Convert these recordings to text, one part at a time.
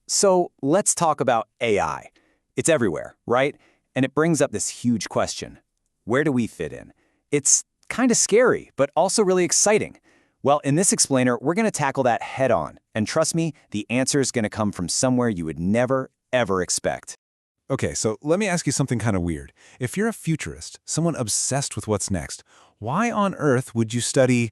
So let's talk about AI. It's everywhere, right? And it brings up this huge question. Where do we fit in? It's kind of scary, but also really exciting. Well, in this explainer, we're going to tackle that head on. And trust me, the answer is going to come from somewhere you would never, ever expect. Okay, so let me ask you something kind of weird. If you're a futurist, someone obsessed with what's next, why on earth would you study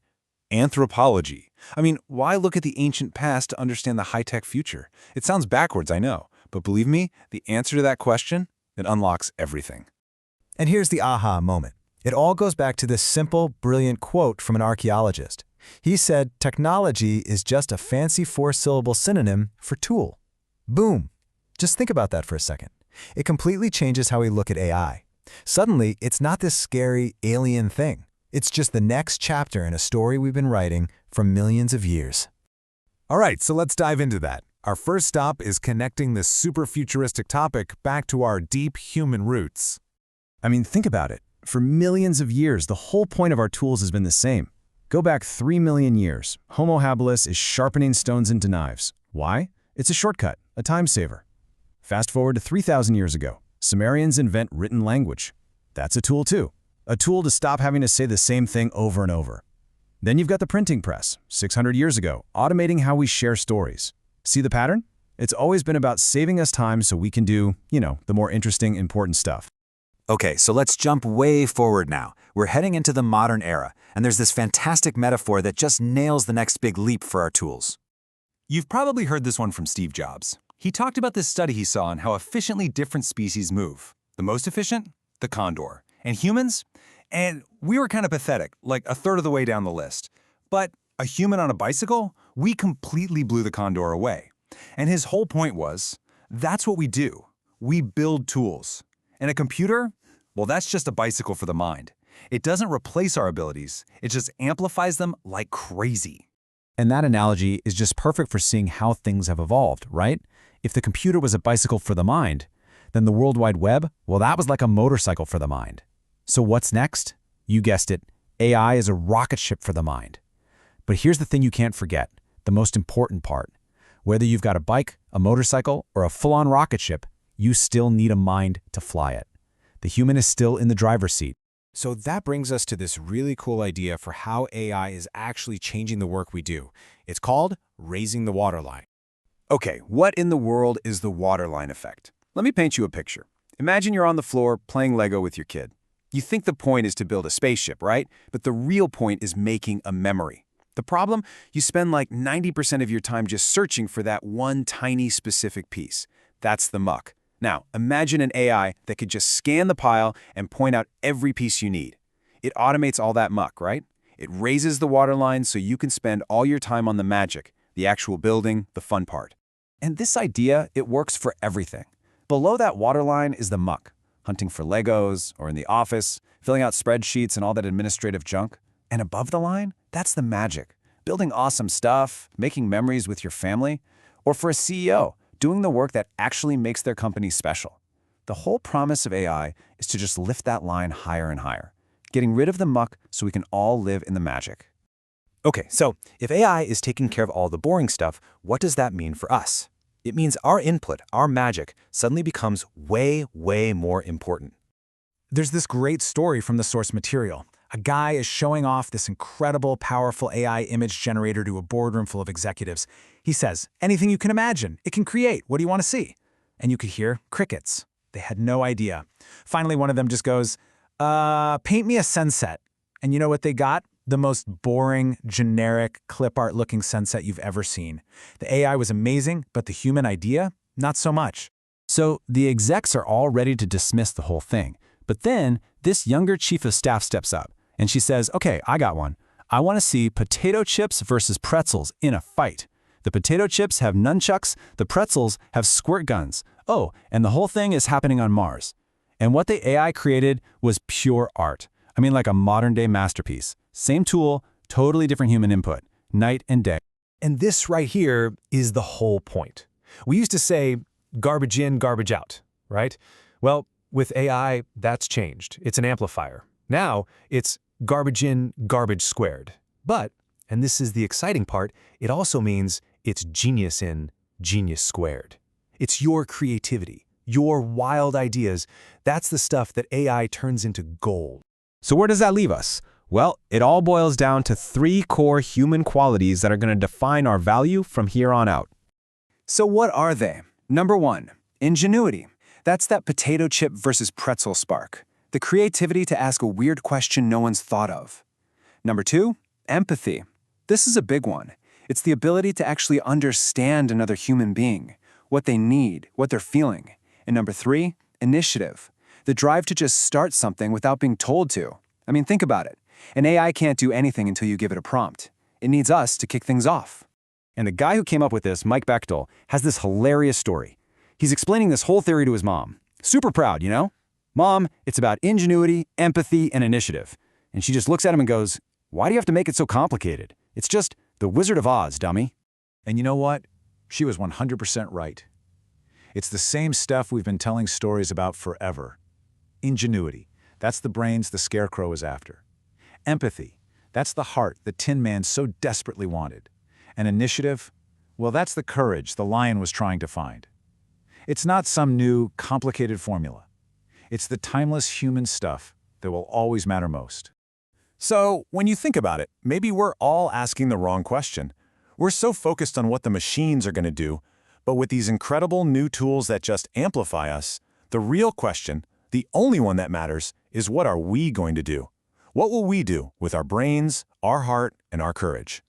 anthropology? I mean, why look at the ancient past to understand the high-tech future? It sounds backwards, I know, but believe me, the answer to that question, it unlocks everything. And here's the aha moment. It all goes back to this simple, brilliant quote from an archaeologist. He said, technology is just a fancy four-syllable synonym for tool. Boom. Just think about that for a second. It completely changes how we look at AI. Suddenly, it's not this scary, alien thing. It's just the next chapter in a story we've been writing for millions of years. All right, so let's dive into that. Our first stop is connecting this super futuristic topic back to our deep human roots. I mean, think about it. For millions of years, the whole point of our tools has been the same. Go back 3 million years. Homo habilis is sharpening stones into knives. Why? It's a shortcut, a time saver. Fast forward to 3,000 years ago. Sumerians invent written language. That's a tool too. A tool to stop having to say the same thing over and over. Then you've got the printing press, 600 years ago, automating how we share stories. See the pattern? It's always been about saving us time so we can do, the more interesting, important stuff. Okay, so let's jump way forward now. We're heading into the modern era, and there's this fantastic metaphor that just nails the next big leap for our tools. You've probably heard this one from Steve Jobs. He talked about this study he saw on how efficiently different species move. The most efficient? The condor. And humans? And we were kind of pathetic, like a third of the way down the list. But a human on a bicycle? We completely blew the condor away. And his whole point was, that's what we do. We build tools. And a computer? Well, that's just a bicycle for the mind. It doesn't replace our abilities, it just amplifies them like crazy. And that analogy is just perfect for seeing how things have evolved, right? If the computer was a bicycle for the mind, then the World Wide Web, well, that was like a motorcycle for the mind. So what's next? You guessed it, AI is a rocket ship for the mind. But here's the thing you can't forget, the most important part. Whether you've got a bike, a motorcycle, or a full-on rocket ship, you still need a mind to fly it. The human is still in the driver's seat. So that brings us to this really cool idea for how AI is actually changing the work we do. It's called raising the waterline. Okay, what in the world is the waterline effect? Let me paint you a picture. Imagine you're on the floor playing Lego with your kid. You think the point is to build a spaceship, right? But the real point is making a memory. The problem? You spend like 90% of your time just searching for that one tiny specific piece. That's the muck. Now, imagine an AI that could just scan the pile and point out every piece you need. It automates all that muck, right? It raises the waterline so you can spend all your time on the magic, the actual building, the fun part. And this idea, it works for everything. Below that waterline is the muck, hunting for Legos or in the office, filling out spreadsheets and all that administrative junk. And above the line, that's the magic, building awesome stuff, making memories with your family, or for a CEO, doing the work that actually makes their company special. The whole promise of AI is to just lift that line higher and higher, getting rid of the muck so we can all live in the magic. Okay, so if AI is taking care of all the boring stuff, what does that mean for us? It means our input, our magic, suddenly becomes way, way more important. There's this great story from the source material. A guy is showing off this incredible, powerful AI image generator to a boardroom full of executives. He says, anything you can imagine, it can create. What do you want to see? And you could hear crickets. They had no idea. Finally, one of them just goes, paint me a sunset. And you know what they got? The most boring, generic, clip art looking sunset you've ever seen. The AI was amazing, but the human idea, not so much. So the execs are all ready to dismiss the whole thing. But then this younger chief of staff steps up and she says, okay, I got one. I want to see potato chips versus pretzels in a fight. The potato chips have nunchucks, the pretzels have squirt guns. Oh, and the whole thing is happening on Mars. And what the AI created was pure art. I mean, like a modern-day masterpiece. Same tool, totally different human input, night and day. And this right here is the whole point. We used to say, garbage in, garbage out, right? Well, with AI, that's changed. It's an amplifier. Now, it's garbage in, garbage squared. But, and this is the exciting part, it also means it's genius in, genius squared. It's your creativity, your wild ideas. That's the stuff that AI turns into gold. So where does that leave us? Well, it all boils down to 3 core human qualities that are going to define our value from here on out. So what are they? Number 1, ingenuity. That's that potato chip versus pretzel spark. The creativity to ask a weird question no one's thought of. Number 2, empathy. This is a big one. It's the ability to actually understand another human being, what they need, what they're feeling. And number 3, initiative. The drive to just start something without being told to. I mean, think about it. An AI can't do anything until you give it a prompt. It needs us to kick things off. And the guy who came up with this, Mike Bechtel, has this hilarious story. He's explaining this whole theory to his mom. Super proud, you know? Mom, it's about ingenuity, empathy, and initiative. And she just looks at him and goes, why do you have to make it so complicated? It's just the Wizard of Oz, dummy. And you know what? She was 100% right. It's the same stuff we've been telling stories about forever. Ingenuity. That's the brains the scarecrow is after. Empathy. That's the heart the Tin Man so desperately wanted. And initiative? Well, that's the courage the lion was trying to find. It's not some new, complicated formula. It's the timeless human stuff that will always matter most. So, when you think about it, maybe we're all asking the wrong question. We're so focused on what the machines are going to do, but with these incredible new tools that just amplify us, the real question, the only one that matters, is what are we going to do? What will we do with our brains, our heart, and our courage?